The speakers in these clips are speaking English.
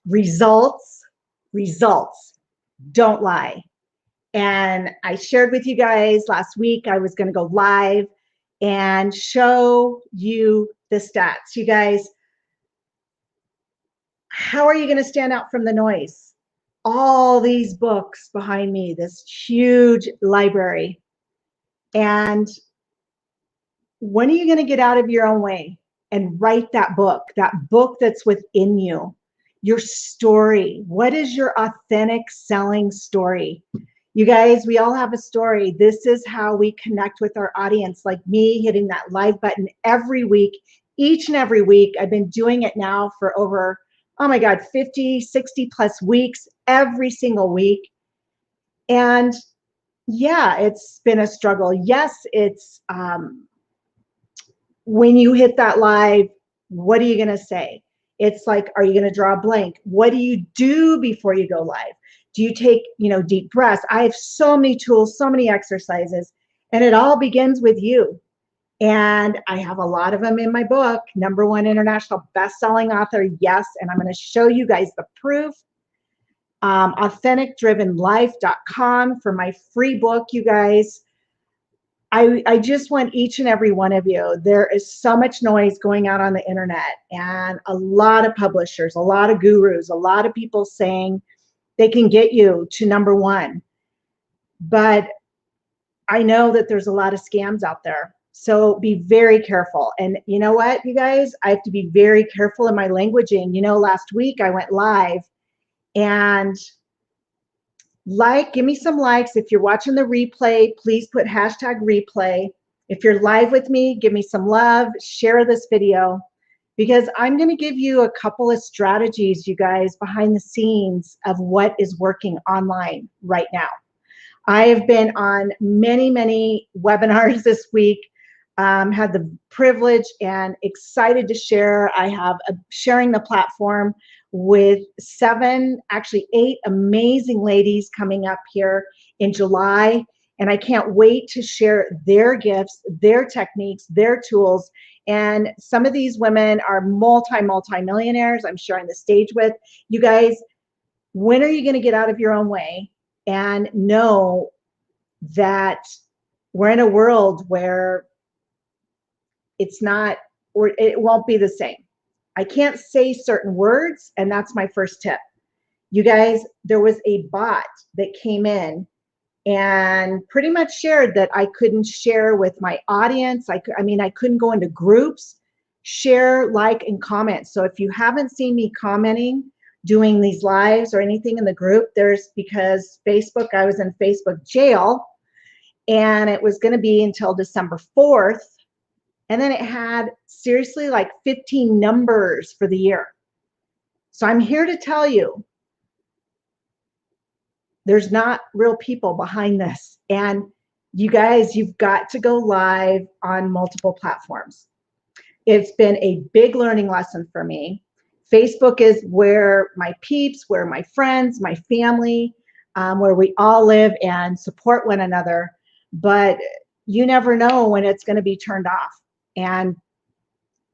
Results, results, don't lie. And I shared with you guys last week, I was going to go live and show you the stats. You guys, how are you going to stand out from the noise? All these books behind me, this huge library. And when are you going to get out of your own way and write that book that's within you? Your story. What is your authentic selling story? You guys, we all have a story. This is how we connect with our audience, like me hitting that live button every week, each and every week. I've been doing it now for over, oh my God, 50, 60 plus weeks, every single week. And yeah, it's been a struggle. Yes, it's when you hit that live, what are you going to say? It's like, are you going to draw a blank? What do you do before you go live? Do you take, deep breaths? I have so many tools, so many exercises, and it all begins with you. And I have a lot of them in my book, #1 international best-selling author, yes, and I'm going to show you guys the proof. AuthenticDrivenLife.com for my free book, you guys. I just want each and every one of you. There is so much noise going out on the internet, and a lot of publishers, a lot of gurus, a lot of people saying they can get you to #1. But I know that there's a lot of scams out there. So be very careful. And you know what, you guys? I have to be very careful in my languaging. Last week I went live and give me some likes. If you're watching the replay, please put #replay. If you're live with me, give me some love, share this video, because I'm going to give you a couple of strategies, you guys, behind the scenes of what is working online right now. I have been on many, many webinars this week, had the privilege and excited to share. I have sharing the platform with 7, actually 8 amazing ladies coming up here in July. And I can't wait to share their gifts, their techniques, their tools. And some of these women are multi-millionaires I'm sharing the stage with. You guys, when are you going to get out of your own way and know that we're in a world where it's not, or it won't be the same? I can't say certain words, and that's my first tip. You guys, there was a bot that came in and pretty much shared that I couldn't share with my audience. I couldn't go into groups, share, like, and comment. So if you haven't seen me commenting, doing these lives or anything in the group, because Facebook, I was in Facebook jail, and it was going to be until December 4th. And then it had seriously like 15 numbers for the year. So I'm here to tell you, there's not real people behind this. And you guys, you've got to go live on multiple platforms. It's been a big learning lesson for me. Facebook is where my peeps, where my friends, my family, where we all live and support one another. But you never know when it's going to be turned off. And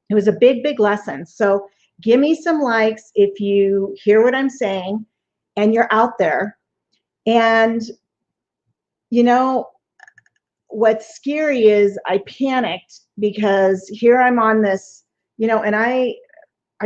it was a big, big lesson. So give me some likes if you hear what I'm saying and you're out there. And what's scary is I panicked because here I'm on this, and I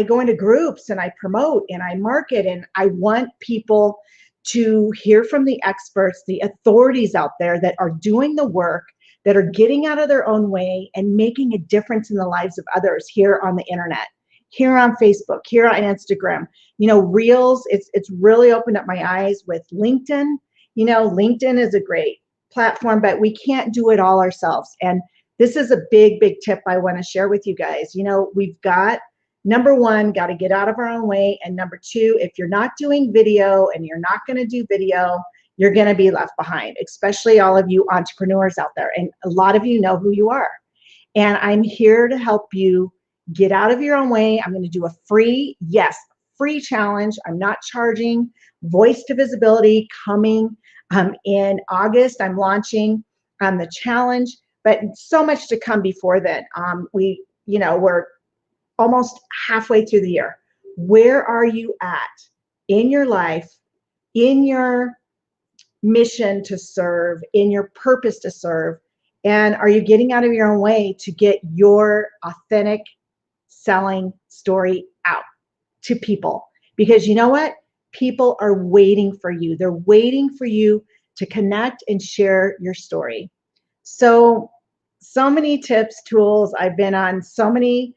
go into groups and I promote and I market, and I want people to hear from the experts, the authorities out there that are doing the work, that are getting out of their own way and making a difference in the lives of others here on the internet, here on Facebook, here on Instagram. Reels, it's really opened up my eyes with LinkedIn. LinkedIn is a great platform, but we can't do it all ourselves. And this is a big, big tip I want to share with you guys. We've got, #1, got to get out of our own way. And #2, if you're not doing video and you're not going to do video, you're going to be left behind, especially all of you entrepreneurs out there. And a lot of you know who you are. And I'm here to help you get out of your own way. I'm going to do a free challenge. I'm not charging. Voice to Visibility coming in August. I'm launching the challenge, but so much to come before then. We're almost halfway through the year. Where are you at? in your life, in your mission to serve, in your purpose to serve? And are you getting out of your own way to get your authentic selling story out to people? Because you know what? People are waiting for you. They're waiting for you to connect and share your story. So many tips, tools. I've been on so many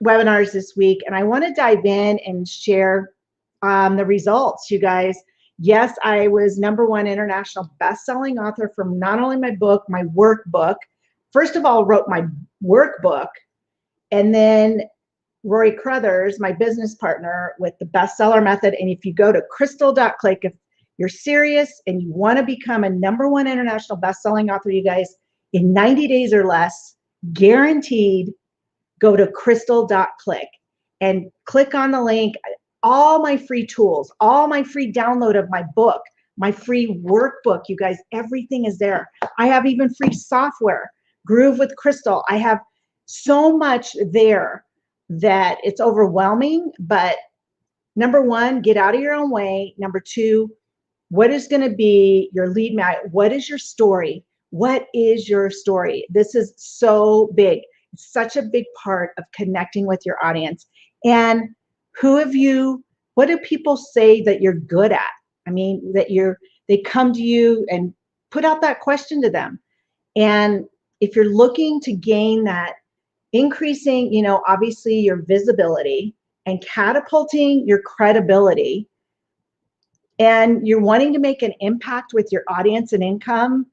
webinars this week, and I want to dive in and share the results, you guys. Yes, I was #1 international best-selling author from not only my book, my workbook. First of all, wrote my workbook, and then Rory Crothers, my business partner, with the bestseller method. And if you go to crystal.click, if you're serious and you want to become a #1 international best-selling author, you guys, in 90 days or less, guaranteed, go to crystal.click and click on the link. All my free tools, all my free download of my book, my free workbook, you guys, everything is there. I have even free software, Groove with Crystal. I have so much there that it's overwhelming. But #1, get out of your own way. #2, what is going to be your lead magnet? What is your story? What is your story? This is so big. It's such a big part of connecting with your audience. And what do people say that you're good at? I mean, they come to you and put out that question to them. And if you're looking to gain that, increasing, obviously your visibility and catapulting your credibility, and you're wanting to make an impact with your audience and income,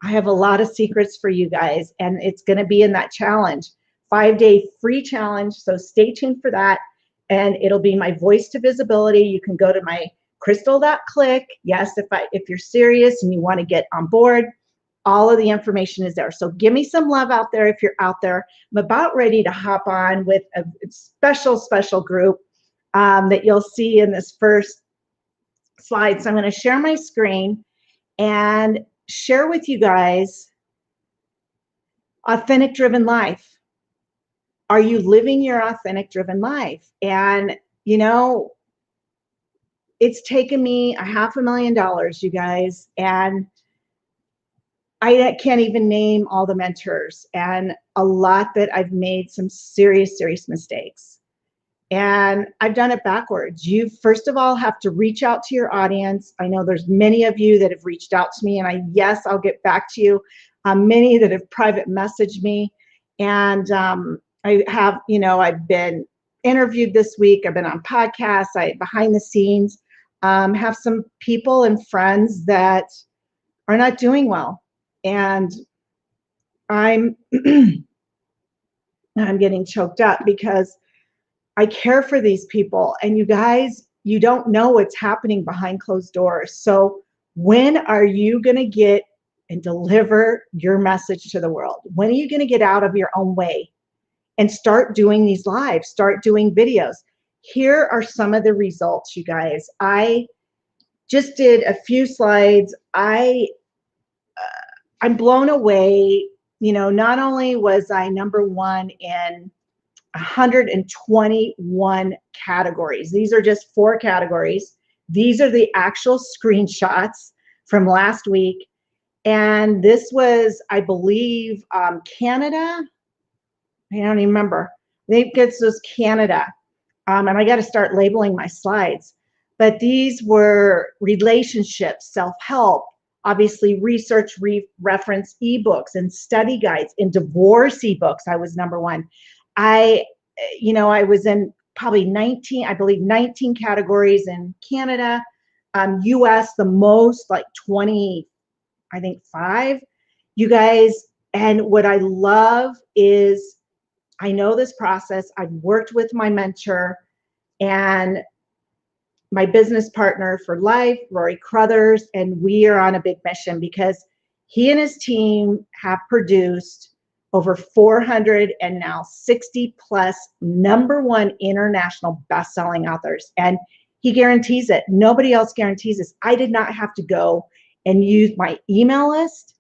I have a lot of secrets for you guys, and it's going to be in that challenge, 5-day free challenge. So stay tuned for that. And it'll be my voice to visibility. You can go to my crystal.click. Yes, if you're serious and you want to get on board, all of the information is there. So give me some love out there if you're out there. I'm about ready to hop on with a special group that you'll see in this first slide. So I'm going to share my screen and share with you guys authentic driven life. Are you living your authentic driven life? And it's taken me $500,000, you guys, and I can't even name all the mentors, and a lot that I've made some serious mistakes. And I've done it backwards. You first of all have to reach out to your audience. I know there's many of you that have reached out to me, and yes, I'll get back to you. Many that have private messaged me, and I have, I've been interviewed this week. I've been on podcasts. Behind the scenes, have some people and friends that are not doing well, and I'm getting choked up because I care for these people, and you guys, you don't know what's happening behind closed doors. So when are you going to get and deliver your message to the world? When are you going to get out of your own way and start doing these lives, start doing videos? Here are some of the results, you guys. I just did a few slides. I'm blown away. Not only was I #1 in 121 categories. These are just 4 categories. These are the actual screenshots from last week. And this was, I believe, Canada. I don't even remember. I think this was Canada. And I got to start labeling my slides. But these were relationships, self-help, obviously research, reference ebooks and study guides. In divorce ebooks, I was #1. I was in probably 19 categories in Canada, US, the most, like 20, I think 5, you guys. And what I love is I know this process. I've worked with my mentor and my business partner for life, Rory Crothers, and we are on a big mission because he and his team have produced over 400 and now 60 plus #1 international best-selling authors. And he guarantees it. Nobody else guarantees this. I did not have to go and use my email list.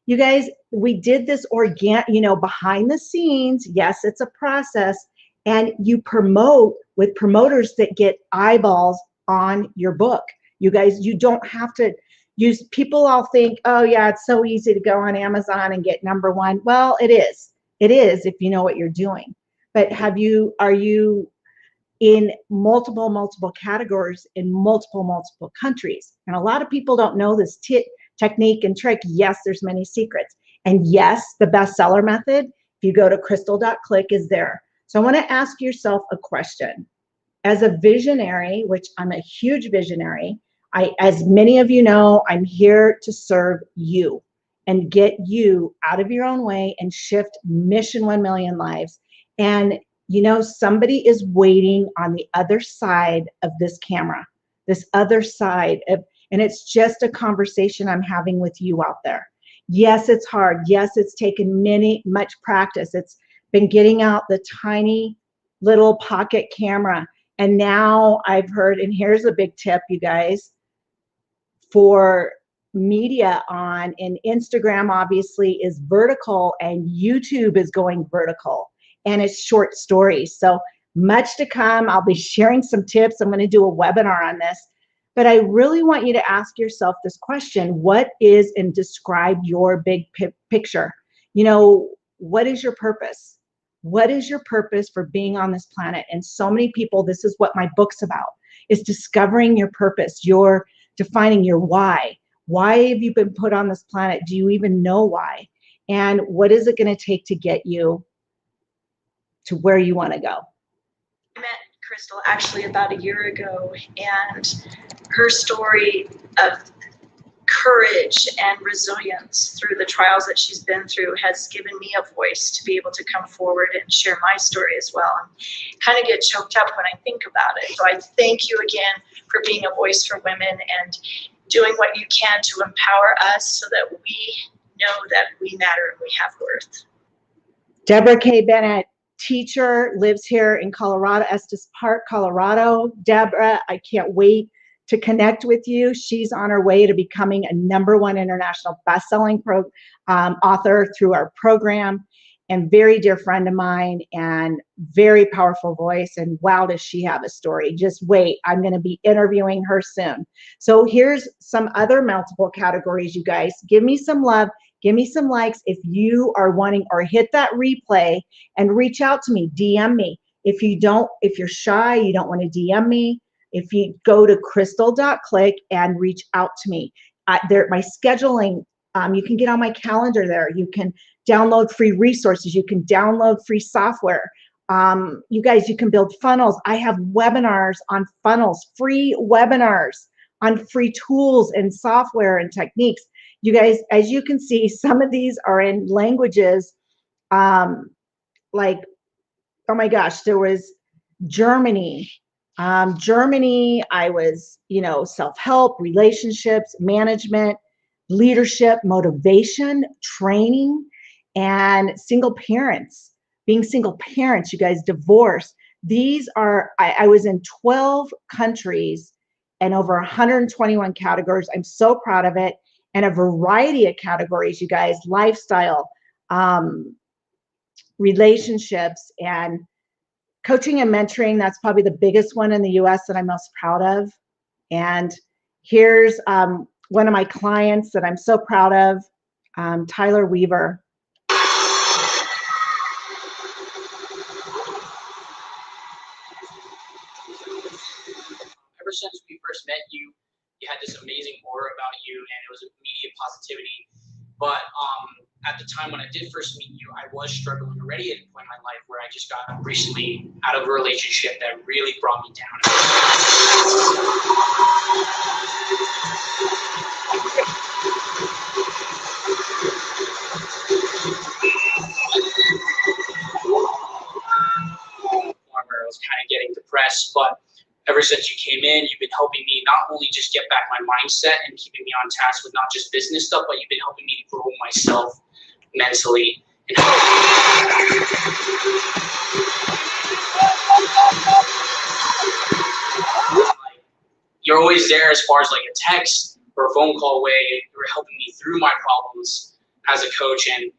You guys, we did this behind the scenes. Yes, it's a process. And you promote with promoters that get eyeballs on your book. You guys, you don't have to use, people all think, oh yeah, it's so easy to go on Amazon and get #1. Well, it is. It is if you know what you're doing. But are you in multiple categories in multiple countries? And a lot of people don't know this technique and trick. Yes, there's many secrets. And yes, the bestseller method, if you go to crystal.click, is there. So I want to ask yourself a question. As a visionary, which I'm a huge visionary, as many of you know, I'm here to serve you and get you out of your own way and shift mission 1 million lives. And you know, somebody is waiting on the other side of this camera, this other side of, and it's just a conversation I'm having with you out there. Yes, it's hard. Yes, it's taken much practice. It's been getting out the tiny little pocket camera. And now I've heard, and here's a big tip, you guys, for media on, and Instagram obviously is vertical and YouTube is going vertical, and it's short stories. So much to come. I'll be sharing some tips. I'm going to do a webinar on this, but I really want you to ask yourself this question. What is, and describe your big picture. You know, what is your purpose? What is your purpose for being on this planet? And so many people, this is what my book's about, is discovering your purpose, your defining your why. Why have you been put on this planet? Do you even know why? And what is it going to take to get you to where you want to go? I met Crystal actually about a year ago, and her story of courage and resilience through the trials that she's been through has given me a voice to be able to come forward and share my story as well. And kind of get choked up when I think about it. So I thank you again for being a voice for women and doing what you can to empower us so that we know that we matter and we have worth. Deborah K. Bennett, teacher, lives here in Colorado, Estes Park, Colorado. Deborah, I can't wait to connect with you. She's on her way to becoming a #1 international best-selling author through our program, and very dear friend of mine and very powerful voice. And wow, does she have a story. Just wait, I'm going to be interviewing her soon. So here's some other multiple categories, you guys. Give me some love. Give me some likes if you are wanting, or hit that replay and reach out to me, DM me. If you're shy, you don't want to DM me, if you go to crystal.click and reach out to me. My scheduling, you can get on my calendar there. You can download free resources. You can download free software. You guys, you can build funnels. I have webinars on funnels, free webinars on free tools and software and techniques. You guys, as you can see, some of these are in languages like, oh my gosh, there was Germany. Germany, I was, you know, self-help, relationships, management, leadership, motivation, training, and single parents, being single parents, you guys, divorce. These are, I was in 12 countries and over 121 categories. I'm so proud of it. And a variety of categories, you guys, lifestyle, relationships, and coaching and mentoring. That's probably the biggest one in the US that I'm most proud of. And here's one of my clients that I'm so proud of, Tyler Weaver. Ever since we first met you, you had this amazing aura about you, and it was immediate positivity. But at the time when I did first meet you, I was struggling already at a point in my life where I just got recently out of a relationship that really brought me down. I was kind of getting depressed, but ever since you came in, you've been helping me not only just get back my mindset and keeping me on task with not just business stuff, but you've been helping me to grow myself mentally. You're always there as far as like a text or a phone call away. You're helping me through my problems as a coach, and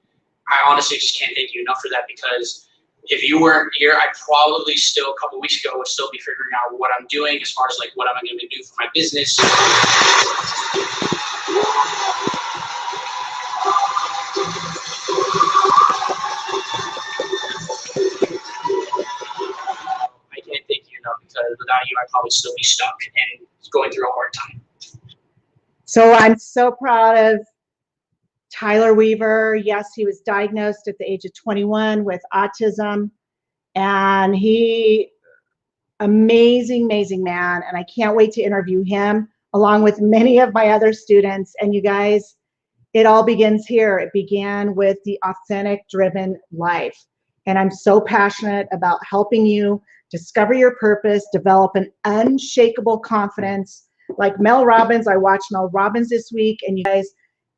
I honestly just can't thank you enough for that, because if you weren't here, I probably still a couple weeks ago would still be figuring out what I'm doing as far as like what am I going to do for my business. I can't thank you enough, because without you, I'd probably still be stuck and going through a hard time. So I'm so proud of Tyler Weaver. Yes, he was diagnosed at the age of 21 with autism, and amazing man, and I can't wait to interview him along with many of my other students. And you guys, it all begins here. It began with the Authentic Driven Life, and I'm so passionate about helping you discover your purpose, develop an unshakable confidence. Like Mel Robbins, I watched Mel Robbins this week, and you guys,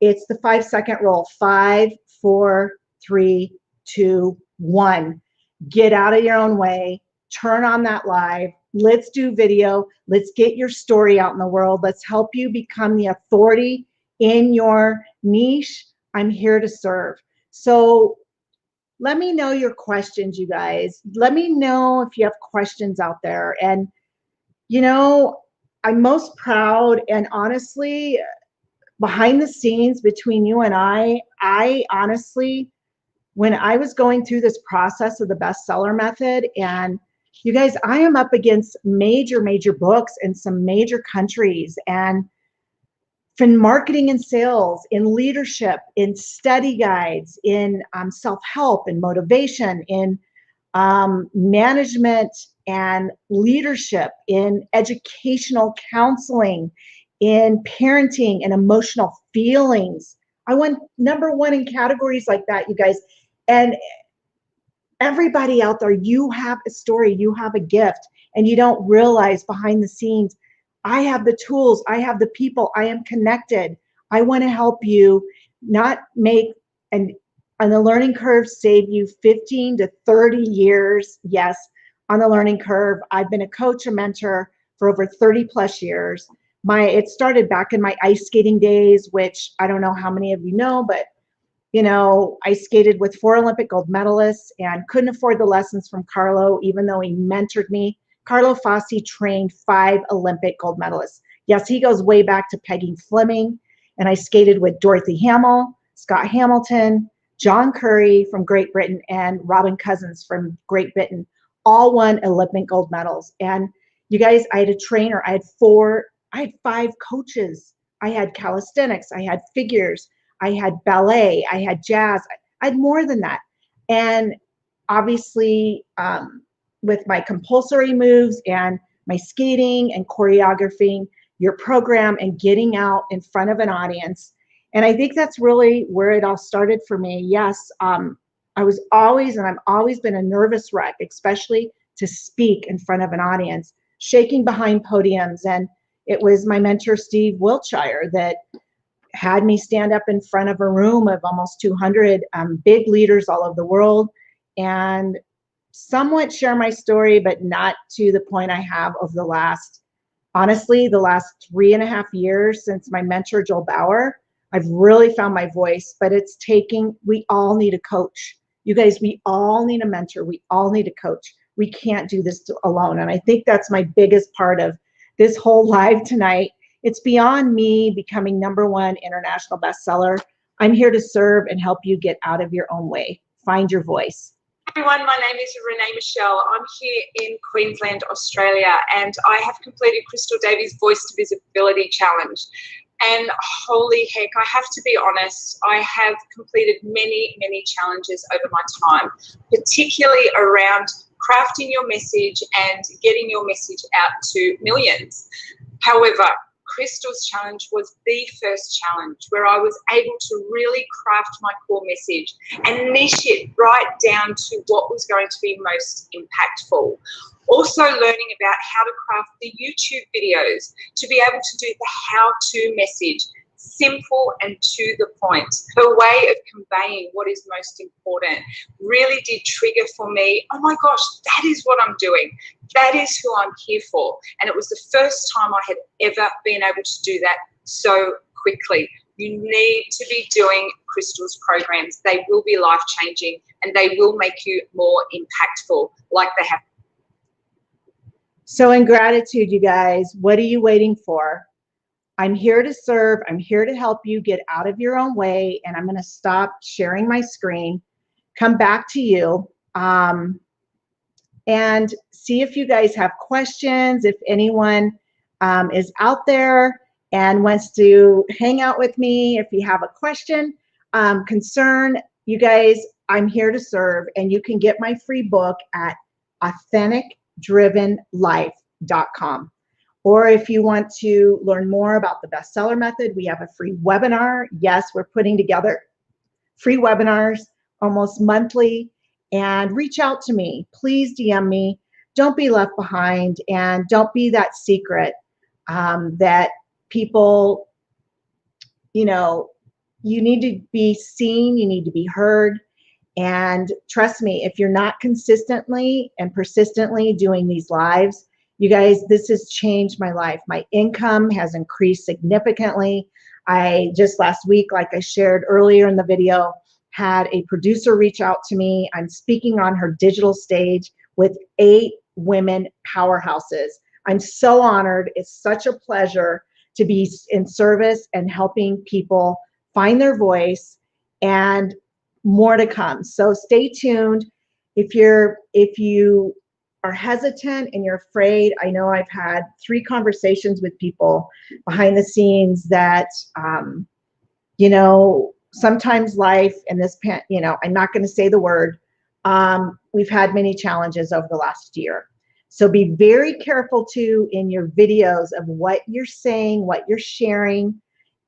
it's the 5-second rule. 5, 4, 3, 2, 1. Get out of your own way. Turn on that live. Let's do video. Let's get your story out in the world. Let's help you become the authority in your niche. I'm here to serve. So let me know your questions, you guys. Let me know if you have questions out there. And, you know, I'm most proud, and honestly, behind the scenes between you and I honestly, when I was going through this process of the bestseller method, and you guys, I am up against major books in some major countries, and in marketing and sales, in leadership, in study guides, in self-help and motivation, in management and leadership, in educational counseling, in parenting and emotional feelings. I went #1 in categories like that, you guys. And everybody out there, you have a story, you have a gift, and you don't realize behind the scenes, I have the tools, I have the people, I am connected. I want to help you not make on the learning curve, save you 15 to 30 years. Yes, on the learning curve. I've been a coach, a mentor for over 30 plus years. It started back in my ice skating days, which I don't know how many of you know, but you know, I skated with 4 Olympic gold medalists and couldn't afford the lessons from Carlo, even though he mentored me. Carlo Fassi trained 5 Olympic gold medalists. Yes, he goes way back to Peggy Fleming. And I skated with Dorothy Hamill, Scott Hamilton, John Curry from Great Britain, and Robin Cousins from Great Britain. All won Olympic gold medals. And you guys, I had a trainer. I had 5 coaches. I had calisthenics. I had figures. I had ballet, I had jazz, I had more than that. And obviously, with my compulsory moves and my skating and choreographing, your program and getting out in front of an audience. And I think that's really where it all started for me. Yes, I was always, and I've always been a nervous wreck, especially to speak in front of an audience, shaking behind podiums. And it was my mentor, Steve Wiltshire, that had me stand up in front of a room of almost 200 big leaders all over the world and somewhat share my story, but not to the point I have over the last 3.5 years since my mentor, Joel Bauer. I've really found my voice, but we all need a coach. You guys, we all need a mentor. We all need a coach. We can't do this alone. And I think that's my biggest part of this whole live tonight. It's beyond me becoming #1 international bestseller. I'm here to serve and help you get out of your own way. Find your voice. Everyone, my name is Renee Michelle. I'm here in Queensland, Australia, and I have completed Crystal Davies' Voice to Visibility Challenge. And holy heck, I have to be honest, I have completed many challenges over my time, particularly around crafting your message and getting your message out to millions. However, Crystal's challenge was the first challenge where I was able to really craft my core message and niche it right down to what was going to be most impactful. Also learning about how to craft the YouTube videos to be able to do the how-to message, simple and to the point. Her way of conveying what is most important really did trigger for me, oh my gosh, that is what I'm doing. That is who I'm here for. And it was the first time I had ever been able to do that so quickly. You need to be doing Crystal's programs. They will be life-changing and they will make you more impactful like they have. So in gratitude, you guys, what are you waiting for? I'm here to serve. I'm here to help you get out of your own way. And I'm going to stop sharing my screen, come back to you, and see if you guys have questions. If anyone is out there and wants to hang out with me, if you have a question, concern, you guys, I'm here to serve. And you can get my free book at authenticdrivenlife.com. Or if you want to learn more about the bestseller method, we have a free webinar. Yes, we're putting together free webinars almost monthly. And reach out to me. Please DM me. Don't be left behind, and don't be that secret that people, you know, you need to be seen, you need to be heard. And trust me, if you're not consistently and persistently doing these lives, you guys, this has changed my life. My income has increased significantly. I just last week, like I shared earlier in the video, had a producer reach out to me. I'm speaking on her digital stage with 8 women powerhouses. I'm so honored. It's such a pleasure to be in service and helping people find their voice, and more to come. So stay tuned. If you are hesitant and you're afraid, I know I've had 3 conversations with people behind the scenes that, you know, sometimes life and this, you know, I'm not going to say the word. We've had many challenges over the last year. So be very careful too in your videos of what you're saying, what you're sharing,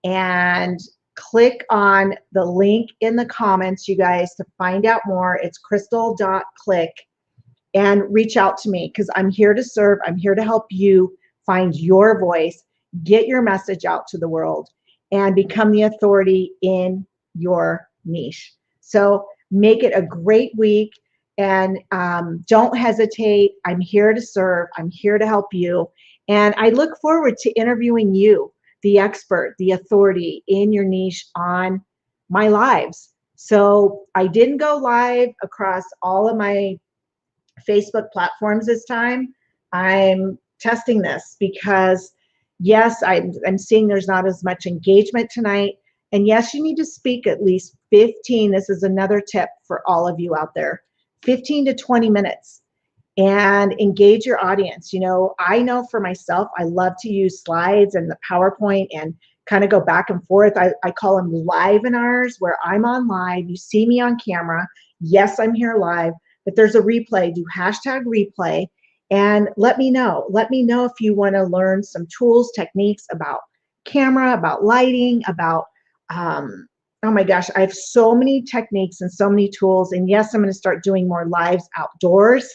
and click on the link in the comments, you guys, to find out more. It's crystal.click, and reach out to me because I'm here to serve. I'm here to help you find your voice, get your message out to the world, and become the authority in your niche. So make it a great week, and don't hesitate. I'm here to serve. I'm here to help you. And I look forward to interviewing you, the expert, the authority in your niche, on my lives. So I didn't go live across all of my Facebook platforms this time. I'm testing this because yes, I'm seeing there's not as much engagement tonight. And yes, you need to speak at least 15. This is another tip for all of you out there, 15 to 20 minutes, and engage your audience. You know, I know for myself, I love to use slides and the PowerPoint and kind of go back and forth. I call them live-inars, where I'm on live. You see me on camera. Yes, I'm here live, but there's a replay. Do hashtag replay. And let me know. Let me know if you want to learn some tools, techniques about camera, about lighting, about, oh my gosh, I have so many techniques and so many tools. And yes, I'm going to start doing more lives outdoors.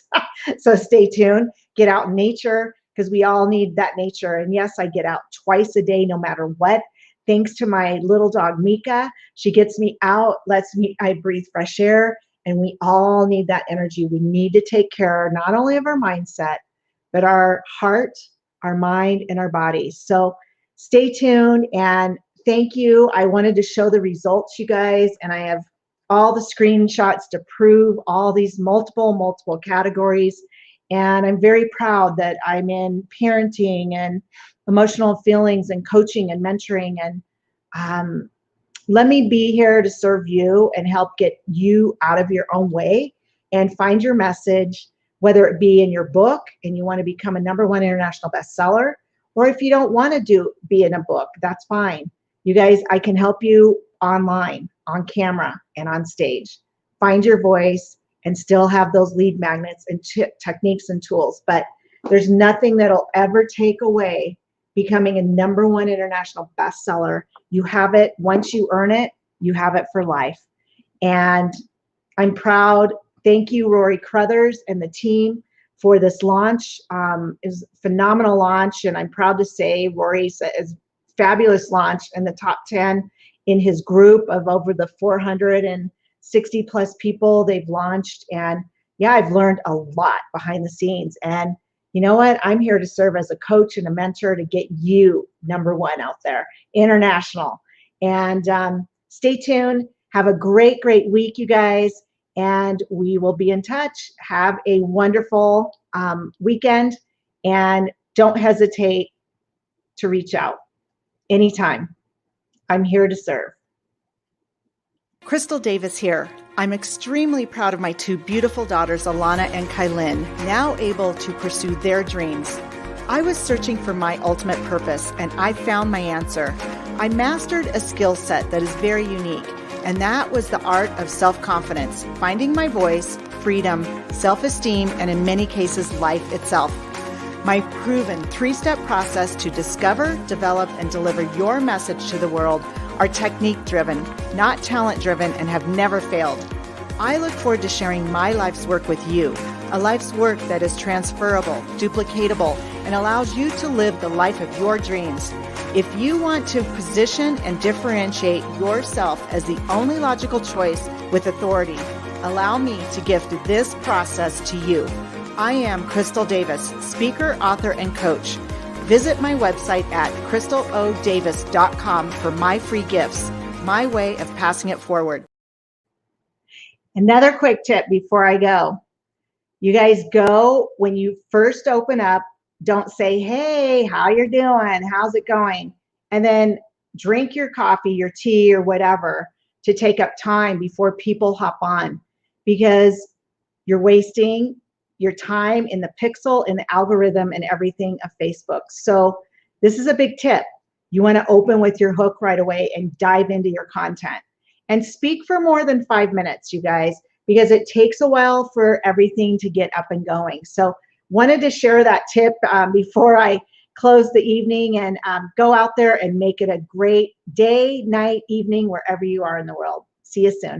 So stay tuned. Get out in nature, because we all need that nature. And yes, I get out twice a day, no matter what. Thanks to my little dog, Mika. She gets me out, I breathe fresh air. And we all need that energy. We need to take care not only of our mindset, but our heart, our mind, and our bodies. So stay tuned, and thank you. I wanted to show the results, you guys, and I have all the screenshots to prove all these multiple categories. And I'm very proud that I'm in parenting and emotional feelings and coaching and mentoring. And let me be here to serve you and help get you out of your own way and find your message, whether it be in your book and you want to become a #1 international bestseller, or if you don't want to be in a book, that's fine. You guys, I can help you online, on camera, and on stage. Find your voice and still have those lead magnets and techniques and tools. But there's nothing that'll ever take away becoming a #1 international bestseller. You have it. Once you earn it, you have it for life. And I'm proud. Thank you, Rory Crothers and the team, for this launch. It was a phenomenal launch, and I'm proud to say Rory's is fabulous launch in the top 10 in his group of over the 460 plus people they've launched. And yeah, I've learned a lot behind the scenes. And you know what? I'm here to serve as a coach and a mentor to get you #1 out there, international. And stay tuned. Have a great, great week, you guys. And we will be in touch. Have a wonderful weekend. And don't hesitate to reach out anytime. I'm here to serve. Crystal Davis here. I'm extremely proud of my two beautiful daughters, Alana and Kylin, now able to pursue their dreams. I was searching for my ultimate purpose, and I found my answer. I mastered a skill set that is very unique, and that was the art of self-confidence, finding my voice, freedom, self-esteem, and in many cases, life itself. My proven 3-step process to discover, develop, and deliver your message to the world are technique-driven, not talent-driven, and have never failed. I look forward to sharing my life's work with you, a life's work that is transferable, duplicatable, and allows you to live the life of your dreams. If you want to position and differentiate yourself as the only logical choice with authority, allow me to gift this process to you. I am Crystal Davis, speaker, author, and coach. Visit my website at crystalodavis.com for my free gifts, my way of passing it forward. Another quick tip before I go. You guys go, when you first open up, don't say, hey, how you doing? How's it going? And then drink your coffee, your tea, or whatever to take up time before people hop on, because you're wasting your time in the pixel and the algorithm and everything of Facebook. So this is a big tip. You want to open with your hook right away and dive into your content. And speak for more than 5 minutes, you guys, because it takes a while for everything to get up and going. So wanted to share that tip before I close the evening, and go out there and make it a great day, night, evening, wherever you are in the world. See you soon.